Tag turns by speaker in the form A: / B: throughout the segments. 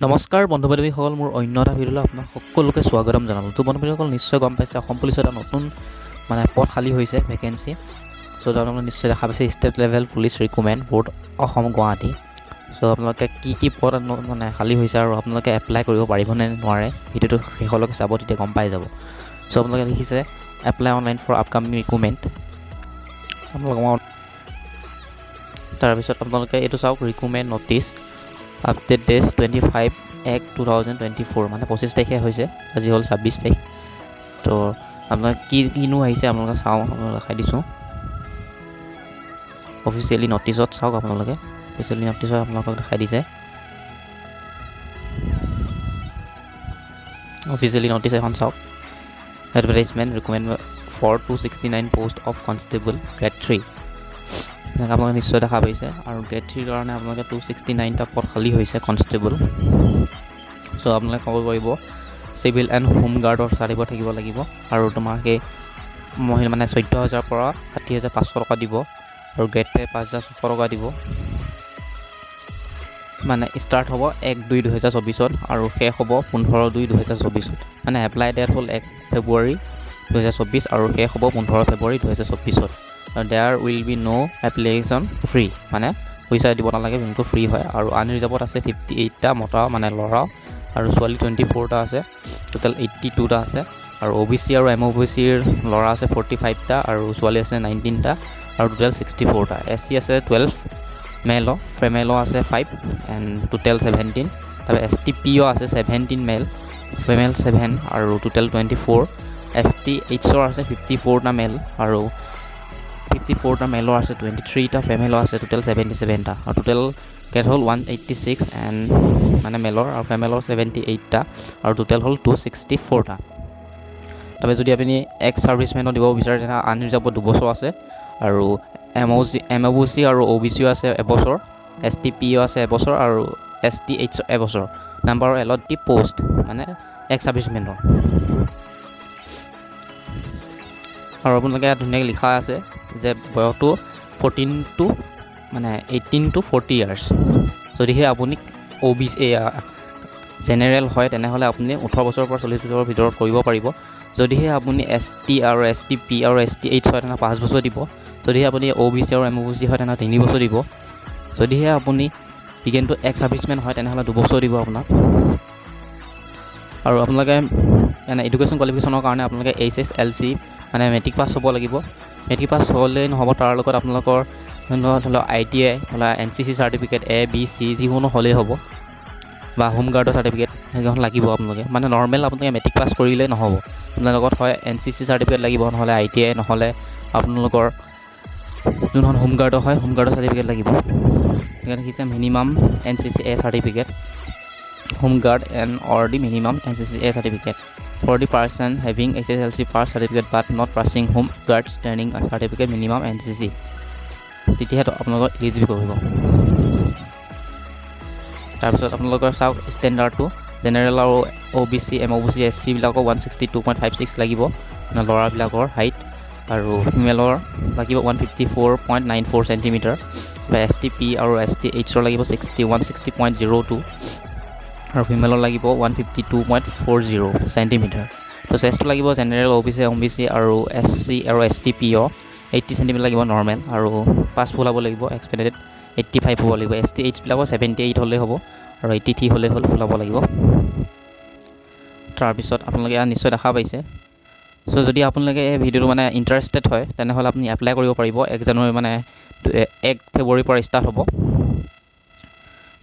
A: নমস্কাৰ বন্ধু বান্ধৱীসকল, মোৰ অন্য এটা ভিডিঅ'লৈ আপোনাক সকলোকে স্বাগতম জনালোঁ। তো বন্ধু বান্ধৱীসকল নিশ্চয় গম পাইছে অসম পুলিচৰ এটা নতুন পদ খালী হৈছে, ভেকেঞ্চি। চ' আপোনালোকে নিশ্চয় দেখা পাইছে state level police recruitment board Assam Guwahati. So' আপোনালোকে কি পদ খালী হৈছে আৰু আপোনালোকে এপ্লাই কৰিব পাৰিবনে নোৱাৰে, ভিডিঅ'টো শেষলৈকে চাব, তেতিয়া গম পাই যাব। চ' আপোনালোকে লিখিছে apply online for upcoming recruitment. আপোনালোকে তাৰপিছত আপোনালোকে এইটো চাওক, ৰিক্ৰুটমেণ্ট ন'টিছ আপডেট ডেট 25/1/2024, মানে 25 তাৰিখে হৈছে, আজি হ'ল 26 তাৰিখ। তো আপোনালোকে কিনো আহিছে আপোনালোকে চাওঁ, আপোনালোকে দেখাই দিছোঁ। অফিচিয়েলি ন'টিছত চাওক, আপোনালোকে অফিচিয়েলি ন'টিছত আপোনালোকক দেখাই দিছে। অফিচিয়েলি ন'টিছ এখন চাওক, advertisement recruitment for 269 post of constable grade 3। এনেকৈ আপোনালোকে নিশ্চয় দেখা পাইছে। আৰু গ্ৰেড 3ৰ কাৰণে আপোনালোকে 269টা পদ খালী হৈছে কনষ্টেবল। চ' আপোনালোকে ক'ব পাৰিব চিভিল এণ্ড হোম গাৰ্ডৰ চাৰ্টিফিকেট থাকিব লাগিব, আৰু তোমাৰ সেই মহিলা 14,000 পৰা 60,500 টকা দিব, আৰু গ্ৰেড পে 5,600 টকা দিব। ষ্টাৰ্ট হ'ব 1/2/2024 আৰু শেষ হ'ব 15/2/2024। এপ্লাই ডেট হ'ল 1 ফেব্ৰুৱাৰী 2024 আৰু শেষ হ'ব 15 ফেব্ৰুৱাৰী 2024। There will be no' application fee, পইচা দিব নালাগে, যোনটো ফ্ৰী হয়। আৰু আনৰিজাৰ্ভত আছে 58টা মতা ল'ৰা, আৰু ছোৱালী 24টা আছে, টোটেল 82টা আছে। আৰু OBC আৰু MOBCৰ ল'ৰা আছে 45টা, আৰু ছোৱালী আছে 19টা, আৰু টোটেল 64টা। SC আছে 12, মেল ফেমেল আছে 5 এণ্ড টোটেল 17। তাৰপৰা STPO আছে 17 মেল, ফেমেল 7 আৰু টোটেল 24। STHৰ আছে 54টা মেল, আৰু 54টা মেলৰ আছে 23টা, ফেমেলৰ আছে টোটেল 77টা, আৰু টোটেল গেট হ'ল 186 এণ্ড মেলৰ আৰু ফেমেলৰ 78টা, আৰু টোটেল হ'ল 264টা। তাৰপৰা যদি আপুনি এক্স ছাৰ্ভিচমেনত দিব বিচাৰে তেনে আনৰিজাৰ্ভত 2 বছৰ আছে, আৰু MOBC আৰু OBCও আছে 1 বছৰ, STPO আছে 1 বছৰ, আৰু STH 1 বছৰ। Number of allot the post ex ছাৰ্ভিচমেনৰ। আৰু আপোনালোকে ধুনীয়াকৈ লিখা আছে যে বয়সটো 18 to 40 ইয়াৰ্ছ। যদিহে আপুনি OBC জেনেৰেল হয় তেনেহ'লে আপুনি 18 বছৰৰ পৰা 40 বছৰৰ ভিতৰত কৰিব পাৰিব। যদিহে আপুনি ST আৰু STP আৰু STH হয় তেনেহ'লে 5 বছৰ দিব। যদিহে আপুনি OBC আৰু MOBC হয় তেনেহ'লে 3 বছৰ দিব। যদিহে আপুনি বিগেনটো এক্স ছাৰ্ভিচমেন হয় তেনেহ'লে 2 বছৰ দিব আপোনাক। আৰু আপোনালোকে এডুকেশ্যন কোৱালিফিকেশ্যনৰ কাৰণে আপোনালোকে HSLC মেট্ৰিক পাছ হ'ব লাগিব। মেট্ৰিক পাছ হ'লেই নহ'ব, তাৰ লগত আপোনালোকৰ ধৰি লওক ITI NCC certificate A B C যিকোনো হ'লেই হ'ব, বা হোম গাৰ্ডৰ চাৰ্টিফিকেট সেইখন লাগিব আপোনালোকে। নৰ্মেল আপোনালোকে মেট্ৰিক পাছ কৰিলেই নহ'ব, আপোনাৰ লগত হয় NCC চাৰ্টিফিকেট লাগিব, নহ'লে ITI, নহ'লে আপোনালোকৰ যোনখন হোম গাৰ্ডৰ হয় হোম গাৰ্ডৰ চাৰ্টিফিকেট লাগিব। সেইকাৰণে দেখিছে minimum NCC A certificate, home guard and or the minimum NCC A certificate for the person having HSLC pass certificate but not passing home guards training certificate minimum NCC, তেতিয়াহে আপোনালোকৰ eligible কৰিব। তাৰপিছত আপোনালোকৰ চাওক ষ্টেণ্ডাৰ্ডটো, general আৰু OBC MOBC SC বিলাকৰ 162.56 লাগিব ল'ৰাবিলাকৰ হাইট, আৰু ফিমেলৰ লাগিব 154.94 চেণ্টিমিটাৰ, STP আৰু STHৰ লাগিব 60.02, আৰু ফিমেলৰ লাগিব 152.40 চেণ্টিমিটাৰ। তো চেষ্টটো লাগিব জেনেৰেল OBC MOBC আৰু SC আৰু STPO 80 চেণ্টিমিটাৰ লাগিব নৰ্মেল, আৰু পাছ ফুলাব লাগিব, এক্সপেক্টেড 85 হ'ব লাগিব। STH বিলাকৰ 78 হ'লেই হ'ব, আৰু 83 হ'লেই ফুলাব লাগিব। তাৰপিছত আপোনালোকে নিশ্চয় দেখা পাইছে। চ' যদি আপোনালোকে এই ভিডিঅ'টো ইণ্টাৰেষ্টেড হয় তেনেহ'লে আপুনি এপ্লাই কৰিব পাৰিব। 1 জানুৱাৰী 1 ফেব্ৰুৱাৰীৰ পৰা ষ্টাৰ্ট হ'ব।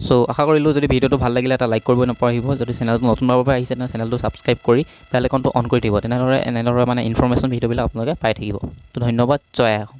A: চ' আশা কৰিলোঁ যদি ভিডিঅ'টো ভাল লাগিলে এটা লাইক কৰিব নাপাহৰিব। যদি চেনেলটো নতুনভাৱে আহিছে তেনে চেনেলটো ছাবস্ক্ৰাইব কৰি বেল আইকনটো অন কৰি দিব, তেনেদৰে এনেদৰে ইনফৰমেশ্যন ভিডিঅ'বিলাক আপোনালোকে পাই থাকিব। তো ধন্যবাদ, জয় অসম।